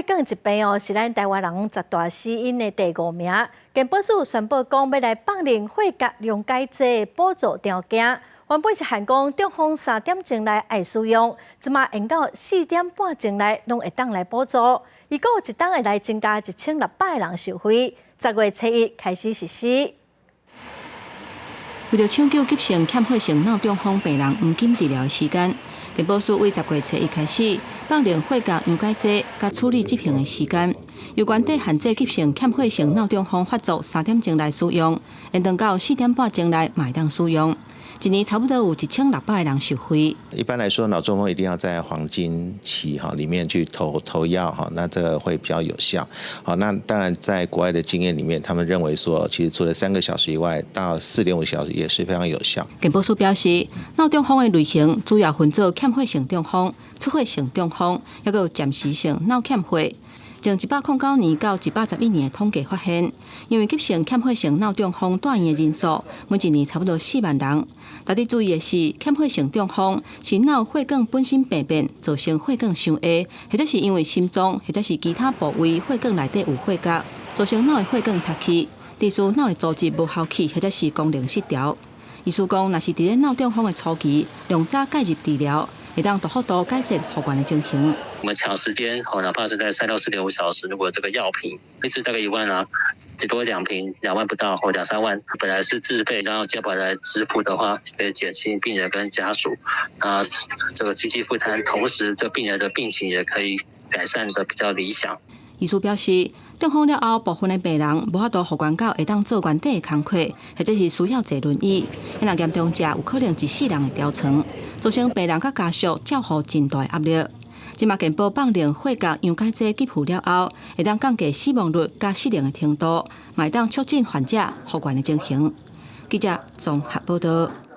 血管疾病哦，是咱台湾人十大死因的第5名。健保署宣布讲，要来放零血钾溶解剂补助条件，原本是限讲中风3点钟内爱使用，即马延到4点半钟内拢会当来补助。伊个一档会来增加1600个人受惠，10月初1开始实施。为了抢救急性欠血性脑中风病人黄金治疗的时间，健保署为10月初1开始放零血钾溶解剂甲处理疾病的时间，由原底限制急性欠血性脑中风发作3点钟内使用，延长到4点半钟内会当使用。一年差不多有1600个人受惠。一般来说，脑中风一定要在黄金期里面去投药那这个会比较有效。好，那当然在国外的经验里面，他们认为说，其实除了3个小时以外，到4.5小时也是非常有效。健保署表示，脑中风的类型主要分做欠血性中风、出血性中风，还有暂时性脑欠血。从109年到111年的统计发现，因为急性欠血性脑中风住院的人数每一年差不多4万人。特别注意的是，欠血性中风是脑血管本身病变造成血管伤压，或者是因为心脏或者是其他部位血管内底有血钾，造成脑的血管塌去，致使脑的组织无效期或者是功能失调。医师讲，若是伫咧脑中风的初期，量早介入治疗，会当大幅度改善复原的情形。我们抢时间，哪怕是在3到4.5小时，如果这个药品一支大概1万啊，最多2瓶2万不到或2-3万，本来是自费，然后健保来支付的话，可以减轻病人跟家属这个经济负担，同时这病人的病情也可以改善的比较理想。医师表示，中风了后，部分的病人无法度复原到会当做原底的工课，或者是需要坐轮椅。若严重者，有可能一世人会掉床，造成病人甲家属照顾真大压力。即马健保放零血钾溶解剂给付了后，会当降低死亡率甲适应的程度，嘛会当促进患者复原的情形。记者综合报道。